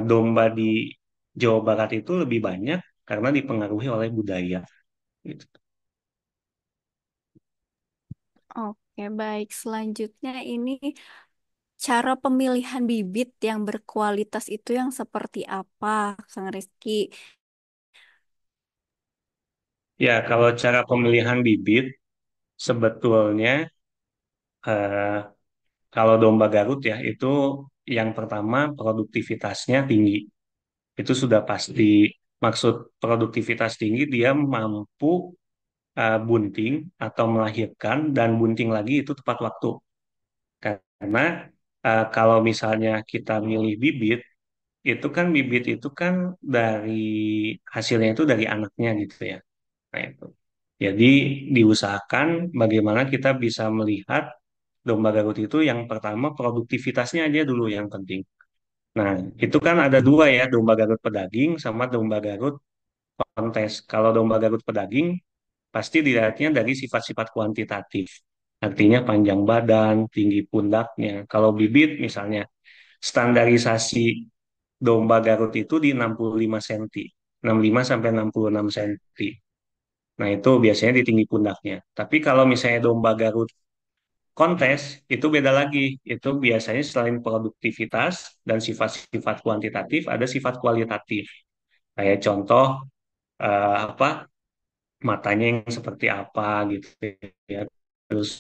domba di Jawa Barat itu lebih banyak karena dipengaruhi oleh budaya. Gitu. Oke, baik. Selanjutnya ini cara pemilihan bibit yang berkualitas itu yang seperti apa, Kang Rizky? Ya kalau cara pemilihan bibit sebetulnya eh, kalau domba Garut ya itu yang pertama produktivitasnya tinggi. Itu sudah pasti. Maksud produktivitas tinggi, dia mampu bunting atau melahirkan dan bunting lagi itu tepat waktu. Karena kalau misalnya kita milih bibit, itu kan bibit itu kan dari hasilnya itu dari anaknya gitu ya. Nah, itu. Jadi diusahakan bagaimana kita bisa melihat domba Garut itu yang pertama produktivitasnya aja dulu yang penting. Nah, itu kan ada dua ya, domba Garut pedaging sama domba Garut kontes. Kalau domba Garut pedaging pasti dilihatnya dari sifat-sifat kuantitatif. Artinya panjang badan, tinggi pundaknya. Kalau bibit misalnya, standarisasi domba Garut itu di 65 cm. 65 sampai 66 cm. Nah, itu biasanya di tinggi pundaknya. Tapi kalau misalnya domba Garut kontes, itu beda lagi. Itu biasanya selain produktivitas dan sifat-sifat kuantitatif, ada sifat kualitatif. Kayak contoh, apa matanya yang seperti apa gitu ya, terus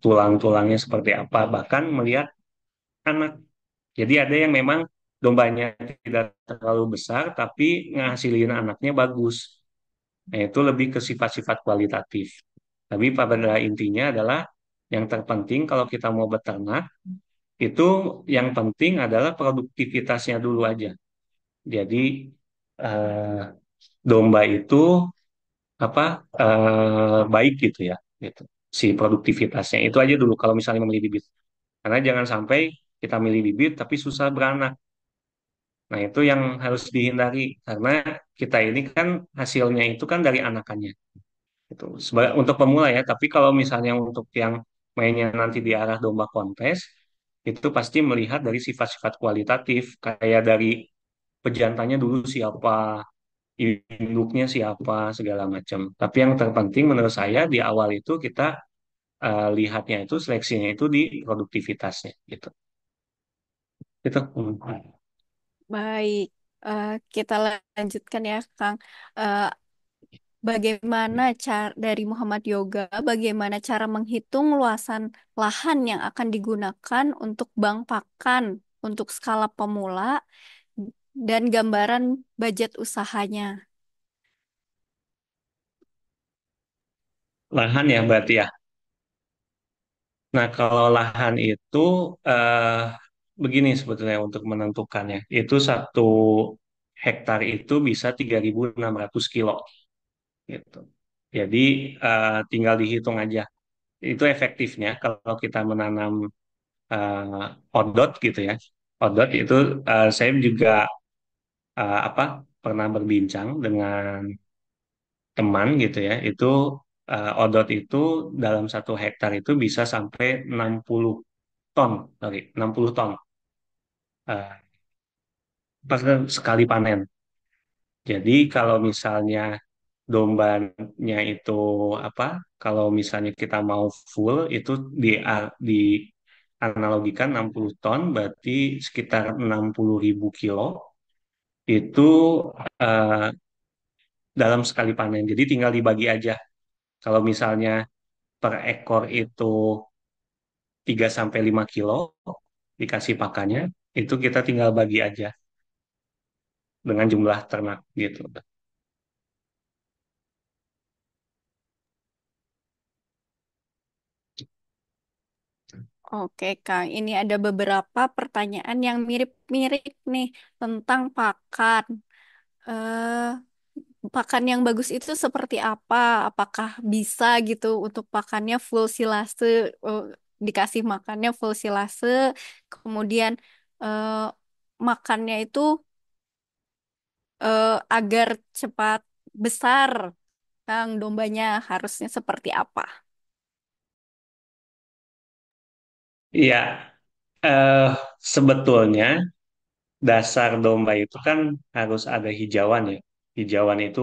tulang-tulangnya seperti apa, bahkan melihat anak. Jadi ada yang memang dombanya tidak terlalu besar tapi ngasilin anaknya bagus. Nah, itu lebih ke sifat-sifat kualitatif. Tapi pada intinya adalah yang terpenting kalau kita mau beternak itu yang penting adalah produktivitasnya dulu aja. Jadi eh, domba itu apa baik gitu ya, gitu, si produktivitasnya itu aja dulu kalau misalnya memilih bibit, karena jangan sampai kita milih bibit tapi susah beranak. Nah itu yang harus dihindari karena kita ini kan hasilnya itu kan dari anakannya itu untuk pemula ya. Tapi kalau misalnya untuk yang mainnya nanti di arah domba kontes, itu pasti melihat dari sifat-sifat kualitatif kayak dari pejantannya dulu siapa, induknya siapa, segala macam. Tapi yang terpenting menurut saya di awal itu kita lihatnya itu seleksinya itu di produktivitasnya gitu. Itu. Baik, kita lanjutkan ya, Kang. Eh, Bagaimana cara dari Muhammad Yoga, bagaimana cara menghitung luasan lahan yang akan digunakan untuk bank pakan untuk skala pemula dan gambaran budget usahanya? Lahan ya berarti ya. Nah kalau lahan itu eh, begini sebetulnya untuk menentukannya. Itu 1 hektar itu bisa 3.600 kilo gitu. Jadi tinggal dihitung aja. Itu efektifnya kalau kita menanam odot gitu ya. Odot itu saya juga apa pernah berbincang dengan teman gitu ya. Itu odot itu dalam 1 hektar itu bisa sampai 60 ton, sorry, 60 ton eh, per sekali panen. Jadi kalau misalnya dombanya itu apa? Kalau misalnya kita mau full itu di analogikan 60 ton berarti sekitar 60.000 kilo itu eh, dalam sekali panen. Jadi tinggal dibagi aja. Kalau misalnya per ekor itu 3 sampai 5 kilo dikasih pakannya, itu kita tinggal bagi aja dengan jumlah ternak gitu. Oke, Kang. Ini ada beberapa pertanyaan yang mirip-mirip nih tentang pakan. Eh, Pakan yang bagus itu seperti apa? Apakah bisa gitu untuk pakannya full silase, eh, dikasih makannya full silase, kemudian eh, makannya itu agar cepat besar, Kang, dombanya harusnya seperti apa? Iya, eh, sebetulnya dasar domba itu kan harus ada hijauan ya. Hijauan itu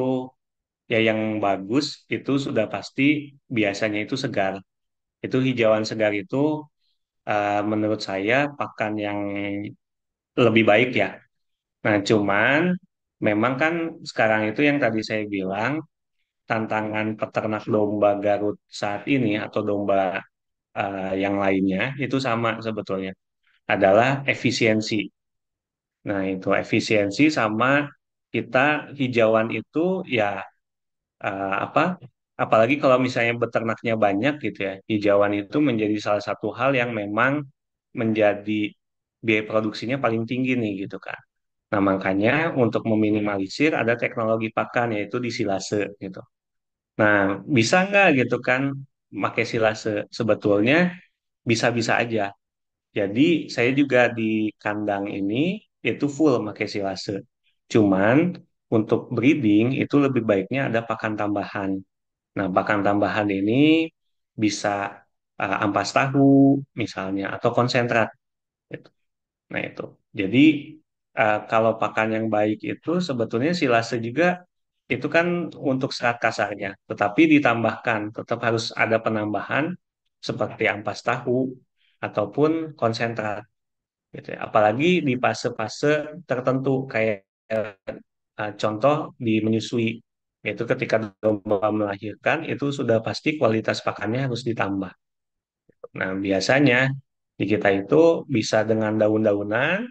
ya yang bagus itu sudah pasti biasanya itu segar. Itu hijauan segar itu menurut saya pakan yang lebih baik ya. Nah, cuman memang kan sekarang itu yang tadi saya bilang tantangan peternak domba Garut saat ini atau domba yang lainnya itu sama sebetulnya adalah efisiensi. Nah, itu efisiensi sama kita hijauan itu ya apa? Apalagi kalau misalnya beternaknya banyak gitu ya, hijauan itu menjadi salah satu hal yang memang menjadi biaya produksinya paling tinggi nih gitu kan. Nah, makanya untuk meminimalisir ada teknologi pakan yaitu disilase gitu. Nah, bisa nggak gitu kan pakai silase? Sebetulnya bisa-bisa aja. Jadi saya juga di kandang ini itu full pakai silase. Cuman untuk breeding itu lebih baiknya ada pakan tambahan. Nah, pakan tambahan ini bisa ampas tahu misalnya atau konsentrat. Gitu. Nah, itu. Jadi kalau pakan yang baik itu sebetulnya silase juga itu kan untuk serat kasarnya, tetapi ditambahkan tetap harus ada penambahan seperti ampas tahu ataupun konsentrat gitu ya. Apalagi di fase-fase tertentu kayak contoh di menyusui yaitu ketika domba melahirkan itu sudah pasti kualitas pakannya harus ditambah. Nah, biasanya di kita itu bisa dengan daun-daunan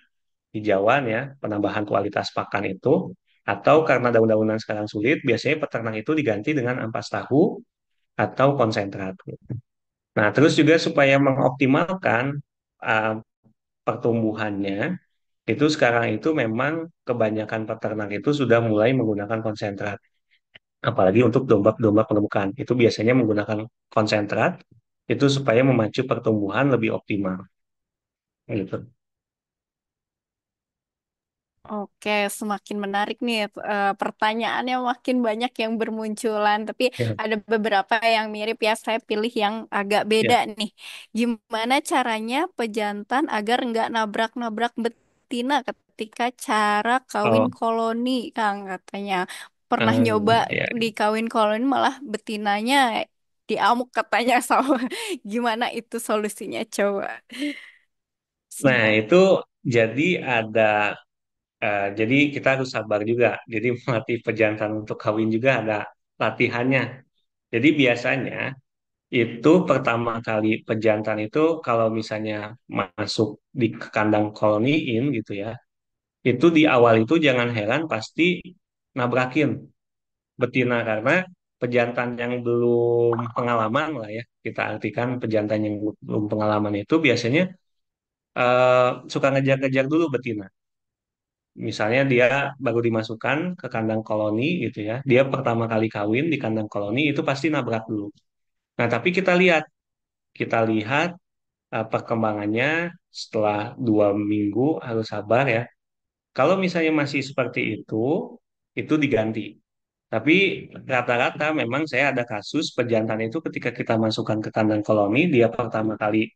hijauan ya, penambahan kualitas pakan itu atau karena daun-daunan sekarang sulit, biasanya peternak itu diganti dengan ampas tahu atau konsentrat. Nah, terus juga supaya mengoptimalkan uh, pertumbuhannya, itu sekarang itu memang kebanyakan peternak itu sudah mulai menggunakan konsentrat. Apalagi untuk domba-domba penemukan. Itu biasanya menggunakan konsentrat itu supaya memacu pertumbuhan lebih optimal. Gitu. Oke, semakin menarik nih, pertanyaannya makin banyak yang bermunculan, tapi Ya, ada beberapa yang mirip ya. Saya pilih yang agak ya. beda nih. Gimana caranya pejantan agar nggak nabrak-nabrak betina ketika cara kawin Oh, koloni, Kang, katanya. Pernah nyoba ya. di kawin koloni malah betinanya diamuk katanya sama. Gimana itu solusinya coba? Nah, itu jadi ada jadi kita harus sabar juga. Jadi melatih pejantan untuk kawin juga ada latihannya. Jadi biasanya itu pertama kali pejantan itu kalau misalnya masuk di kandang koloniin gitu ya, itu di awal itu jangan heran pasti nabrakin betina karena pejantan yang belum pengalaman lah ya, kita artikan pejantan yang belum pengalaman itu biasanya suka ngejar-ngejar dulu betina. Misalnya dia baru dimasukkan ke kandang koloni gitu ya. Dia pertama kali kawin di kandang koloni itu pasti nabrak dulu. Nah, tapi kita lihat perkembangannya setelah 2 minggu harus sabar ya. Kalau misalnya masih seperti itu diganti. Tapi rata-rata memang saya ada kasus pejantan itu ketika kita masukkan ke kandang koloni, dia pertama kali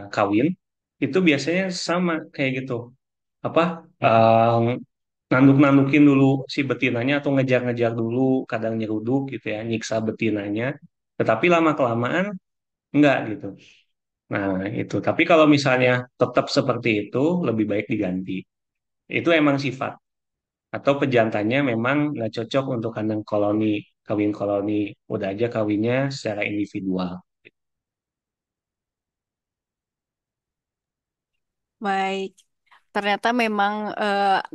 kawin, itu biasanya sama kayak gitu. Apa nanduk-nandukin dulu si betinanya atau ngejar-ngejar dulu, kadang nyeruduk gitu ya, nyiksa betinanya. Tetapi lama-kelamaan enggak gitu. Nah, itu. Tapi kalau misalnya tetap seperti itu, lebih baik diganti. Itu emang sifat. Atau pejantannya memang nggak cocok untuk kandang koloni, kawin koloni. Udah aja kawinnya secara individual. Baik. Ternyata memang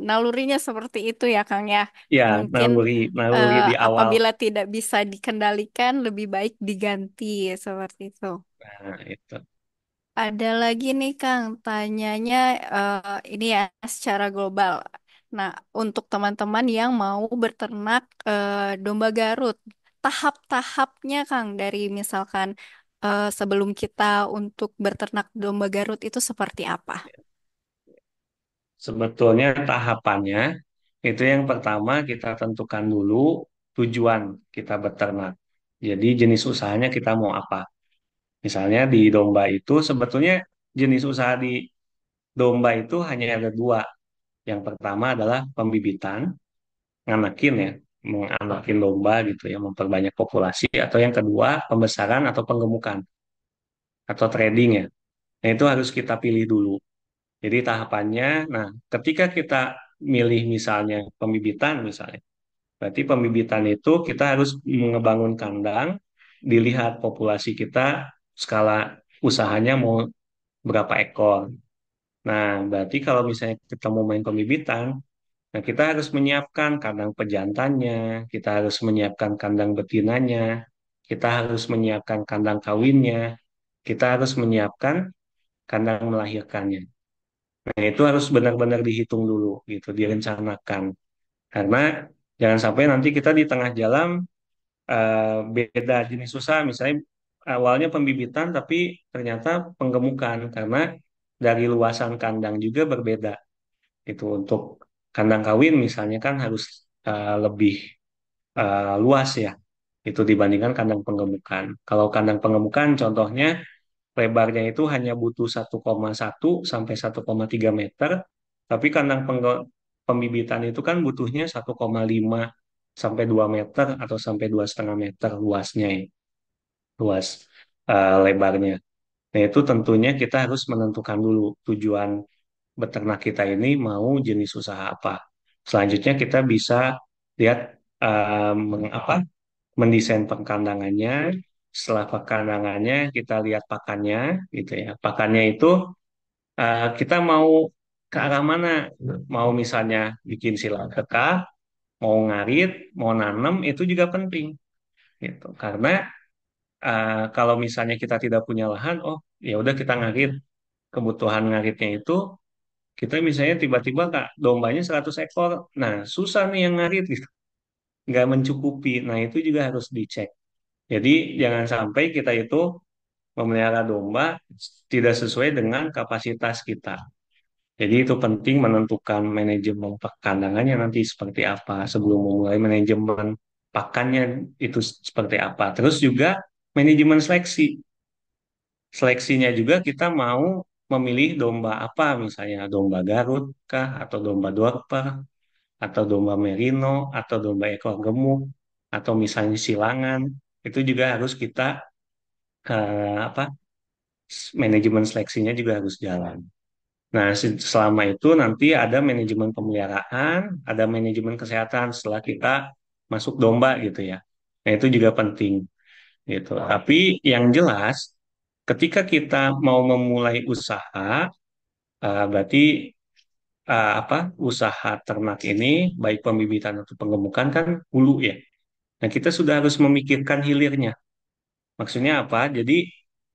nalurinya seperti itu ya, Kang ya. Ya, Mungkin naluri di awal. apabila tidak bisa dikendalikan, lebih baik diganti seperti itu. Nah, itu. Ada lagi nih, Kang, tanyanya ini ya secara global. Nah, untuk teman-teman yang mau berternak domba Garut, tahap-tahapnya, Kang, dari misalkan sebelum kita untuk berternak domba Garut itu seperti apa? Sebetulnya tahapannya itu yang pertama kita tentukan dulu tujuan kita beternak. Jadi jenis usahanya kita mau apa. Misalnya di domba itu sebetulnya jenis usaha di domba itu hanya ada dua. Yang pertama adalah pembibitan, nganakin ya, menganakin domba gitu ya, memperbanyak populasi. Atau yang kedua pembesaran atau penggemukan atau trading ya. Nah itu harus kita pilih dulu. Jadi tahapannya, nah ketika kita milih misalnya pembibitan misalnya, berarti pembibitan itu kita harus mengebangun kandang, dilihat populasi kita, skala usahanya mau berapa ekor. Nah, berarti kalau misalnya kita mau main pembibitan, nah kita harus menyiapkan kandang pejantannya, kita harus menyiapkan kandang betinanya, kita harus menyiapkan kandang kawinnya, kita harus menyiapkan kandang melahirkannya. Nah, itu harus benar-benar dihitung dulu, gitu, direncanakan. Karena jangan sampai nanti kita di tengah jalan beda jenis usaha, misalnya awalnya pembibitan tapi ternyata penggemukan karena dari luasan kandang juga berbeda. Itu untuk kandang kawin misalnya kan harus lebih luas ya, itu dibandingkan kandang penggemukan. Kalau kandang penggemukan contohnya lebarnya itu hanya butuh 1,1 sampai 1,3 meter, tapi kandang pembibitan itu kan butuhnya 1,5 sampai 2 meter atau sampai 2,5 meter luasnya ya, luas lebarnya. Nah, itu tentunya kita harus menentukan dulu tujuan beternak kita ini mau jenis usaha apa. Selanjutnya kita bisa lihat mendesain perkandangannya. Setelah perkandangannya kita lihat pakannya, gitu ya. Pakannya itu kita mau ke arah mana? Mau misalnya bikin silang kekah, mau ngarit, mau nanam itu juga penting, gitu. Karena kalau misalnya kita tidak punya lahan, oh ya udah kita ngarit. Kebutuhan ngaritnya itu kita misalnya tiba-tiba kak dombanya 100 ekor, nah susah nih yang ngarit gitu, nggak mencukupi. Nah itu juga harus dicek. Jadi jangan sampai kita itu memelihara domba tidak sesuai dengan kapasitas kita. Jadi itu penting menentukan manajemen perkandangannya nanti seperti apa sebelum memulai manajemen pakannya itu seperti apa. Terus juga manajemen seleksi. Seleksinya juga kita mau memilih domba apa, misalnya domba Garut kah, atau domba Dorper, atau domba Merino, atau domba ekor gemuk, atau misalnya silangan. Itu juga harus kita apa manajemen seleksinya juga harus jalan. Nah, selama itu nanti ada manajemen pemeliharaan, ada manajemen kesehatan setelah kita masuk domba gitu ya. Nah, itu juga penting gitu. Tapi yang jelas ketika kita mau memulai usaha, berarti usaha ternak ini baik pembibitan atau penggemukan kan hulu ya. Nah, kita sudah harus memikirkan hilirnya. Maksudnya apa? Jadi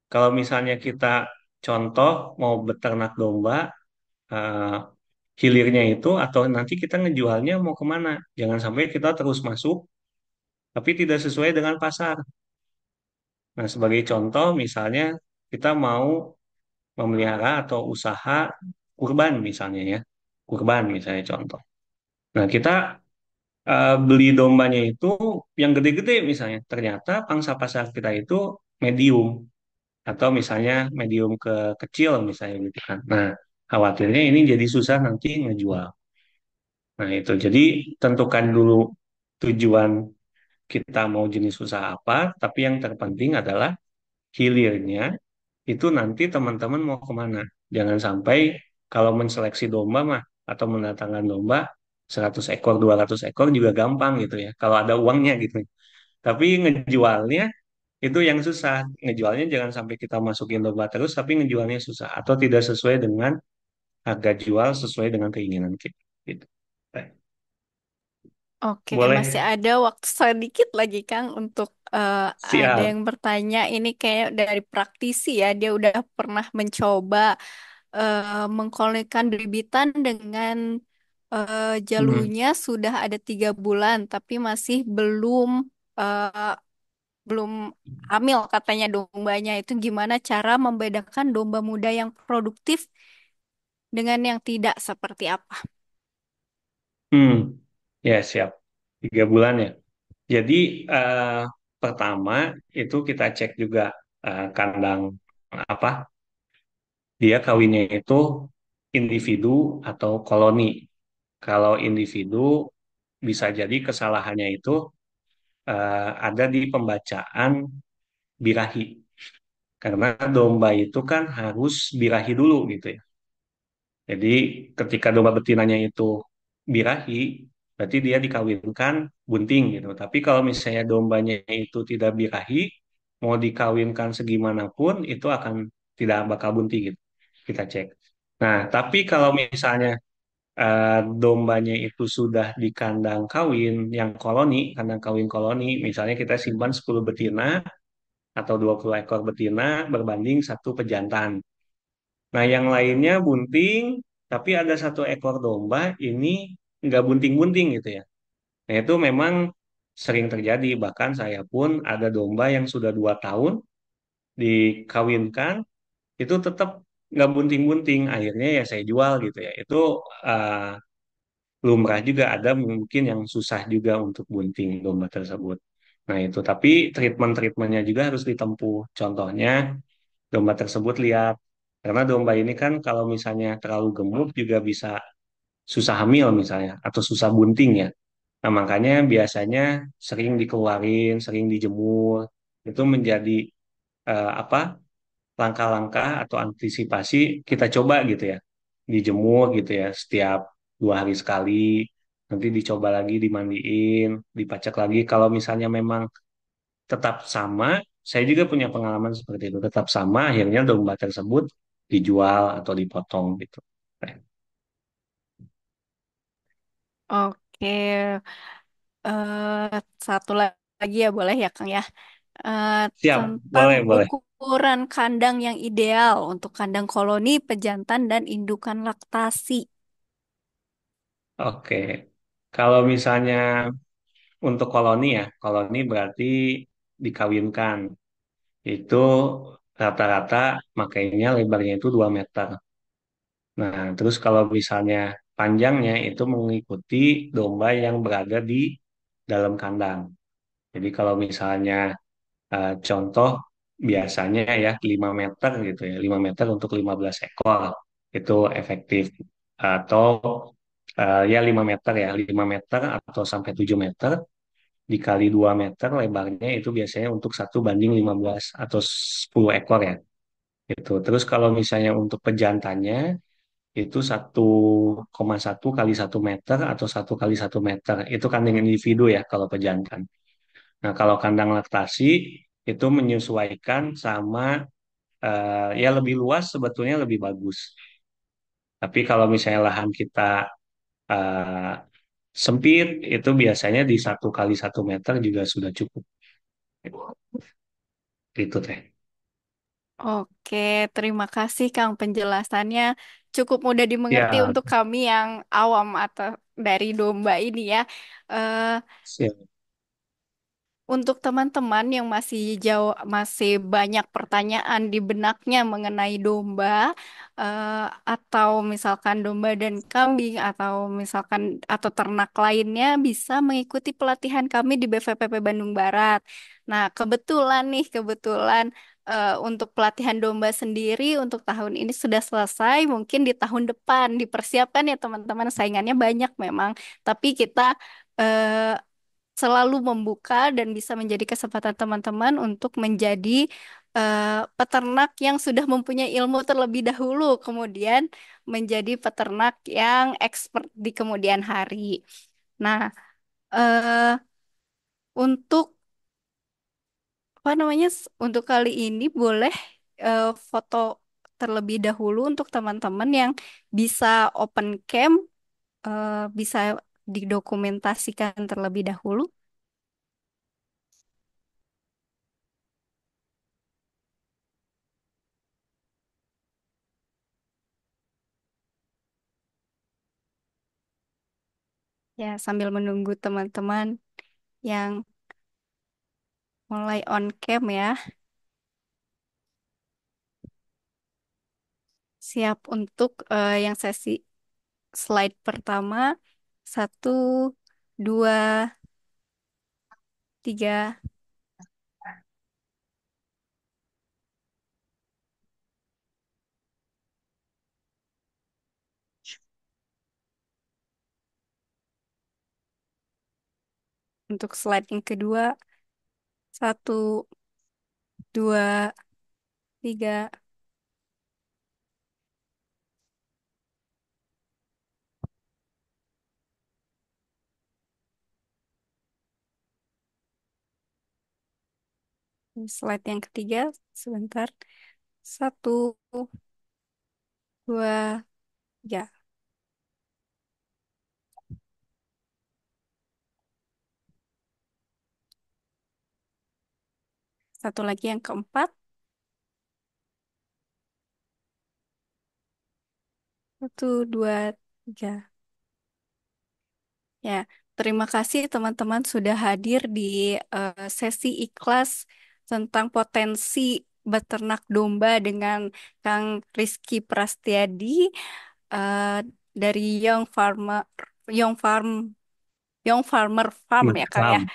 kalau misalnya kita contoh mau beternak domba, eh, hilirnya itu atau nanti kita ngejualnya mau kemana? Jangan sampai kita terus masuk tapi tidak sesuai dengan pasar. Nah, sebagai contoh misalnya kita mau memelihara atau usaha kurban misalnya ya. Kurban misalnya contoh. Nah, kita beli dombanya itu yang gede-gede misalnya, ternyata pangsa pasar kita itu medium atau misalnya medium ke kecil misalnya gitu kan. Nah, khawatirnya ini jadi susah nanti ngejual. Nah, itu jadi tentukan dulu tujuan kita mau jenis usaha apa, tapi yang terpenting adalah hilirnya itu nanti teman-teman mau kemana. Jangan sampai kalau menseleksi domba mah atau mendatangkan domba 100 ekor, 200 ekor juga gampang gitu ya. Kalau ada uangnya gitu. Tapi ngejualnya itu yang susah. Ngejualnya jangan sampai kita masukin domba terus, tapi ngejualnya susah atau tidak sesuai dengan harga jual sesuai dengan keinginan kita. Gitu. Baik. Oke, masih Boleh, ada waktu sedikit lagi Kang untuk ada siap. yang bertanya. Ini kayak dari praktisi ya, dia udah pernah mencoba mengkolonikan bibitan dengan Hmm. jalunya sudah ada 3 bulan, tapi masih eh, belum hamil katanya dombanya. Itu gimana cara membedakan domba muda yang produktif dengan yang tidak seperti apa? Hmm. Ya, siap. 3 bulan ya. Jadi eh, pertama itu kita cek juga kandang apa dia kawinnya itu individu atau koloni. Kalau individu bisa jadi kesalahannya itu ada di pembacaan birahi. Karena domba itu kan harus birahi dulu gitu ya. Jadi ketika domba betinanya itu birahi, berarti dia dikawinkan bunting gitu. Tapi kalau misalnya dombanya itu tidak birahi, mau dikawinkan segimanapun itu akan tidak bakal bunting gitu. Kita cek. Nah, tapi kalau misalnya dombanya itu sudah di kandang kawin yang koloni, kandang kawin koloni, misalnya kita simpan 10 betina atau 20 ekor betina berbanding satu pejantan. Nah, yang lainnya bunting, tapi ada satu ekor domba ini nggak bunting-bunting gitu ya. Nah, itu memang sering terjadi. Bahkan saya pun ada domba yang sudah 2 tahun dikawinkan, itu tetap nggak bunting-bunting. Akhirnya ya saya jual gitu ya. Itu uh, lumrah juga ada mungkin yang susah juga untuk bunting domba tersebut. Nah, itu tapi treatment-treatmentnya juga harus ditempuh. Contohnya domba tersebut lihat. Karena domba ini kan kalau misalnya terlalu gemuk juga bisa susah hamil misalnya atau susah bunting ya. Nah, makanya biasanya sering dikeluarin, sering dijemur. Itu menjadi apa langkah-langkah atau antisipasi kita coba gitu ya. Dijemur gitu ya setiap 2 hari sekali. Nanti dicoba lagi dimandiin, dipacak lagi. Kalau misalnya memang tetap sama, saya juga punya pengalaman seperti itu. Tetap sama, akhirnya domba tersebut dijual atau dipotong gitu. Nah, Oke, satu lagi ya boleh ya Kang ya. Eh, siap, Tentang boleh, boleh. ukuran kandang yang ideal untuk kandang koloni, pejantan, dan indukan laktasi. Oke. Kalau misalnya untuk koloni ya, koloni berarti dikawinkan. Itu rata-rata makainya lebarnya itu 2 meter. Nah, terus kalau misalnya panjangnya itu mengikuti domba yang berada di dalam kandang. Jadi kalau misalnya contoh biasanya ya 5 meter gitu ya, 5 meter untuk 15 ekor itu efektif. Atau ya 5 meter ya, 5 meter atau sampai 7 meter dikali 2 meter lebarnya itu biasanya untuk 1:15 atau 10 ekor ya. Itu. Terus kalau misalnya untuk pejantannya itu 1,1 kali 1 meter atau 1 kali 1 meter. Itu kandang individu ya kalau pejantan. Nah, kalau kandang laktasi itu menyesuaikan sama ya lebih luas sebetulnya lebih bagus. Tapi kalau misalnya lahan kita eh, sempit, itu biasanya di 1 kali 1 meter juga sudah cukup. Gitu teh. Oke, terima kasih Kang penjelasannya cukup mudah dimengerti Ya, untuk kami yang awam atau dari domba ini ya. Eh, siap. Untuk teman-teman yang masih jauh, masih banyak pertanyaan di benaknya mengenai domba, eh, atau misalkan domba dan kambing, atau misalkan atau ternak lainnya, bisa mengikuti pelatihan kami di BVPP Bandung Barat. Nah, kebetulan nih, untuk pelatihan domba sendiri untuk tahun ini sudah selesai. Mungkin di tahun depan dipersiapkan ya teman-teman. Saingannya banyak memang, tapi kita eh, selalu membuka dan bisa menjadi kesempatan teman-teman untuk menjadi peternak yang sudah mempunyai ilmu terlebih dahulu, kemudian menjadi peternak yang expert di kemudian hari. Nah, eh, untuk apa namanya? Untuk kali ini boleh foto terlebih dahulu untuk teman-teman yang bisa open cam, bisa didokumentasikan terlebih dahulu. Ya, sambil menunggu teman-teman yang mulai on cam ya. Siap untuk yang sesi slide pertama. Satu, dua, tiga. Untuk slide yang kedua. Satu, dua, tiga. Slide yang ketiga. Sebentar. Satu, dua, tiga. Satu lagi yang keempat. Satu, dua, tiga. Ya, terima kasih teman-teman sudah hadir di sesi ikhlas tentang potensi beternak domba dengan Kang Rizky Prastiadi eh, dari Young Farm, Young Farmer Farm ya Kang ya. Paham.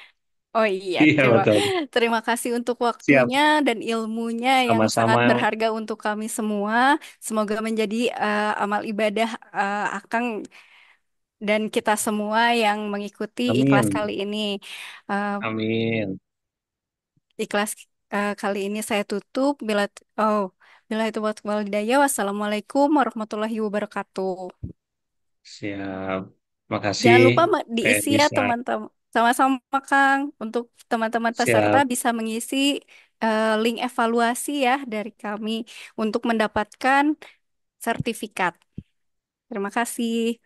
Oh iya, Iya betul. terima kasih untuk Siap. waktunya dan ilmunya yang sangat Sama-sama. berharga untuk kami semua. Semoga menjadi amal ibadah Akang dan kita semua yang mengikuti ikhlas Amin. kali ini. Eh, Amin. ikhlas kali ini saya tutup. Oh, bila itu buat walidaya. Wassalamualaikum warahmatullahi wabarakatuh. Siap. Makasih, Jangan lupa Teh diisi ya Nisa. teman-teman. Sama-sama Kang. Untuk teman-teman peserta Siap. bisa mengisi link evaluasi ya dari kami untuk mendapatkan sertifikat. Terima kasih.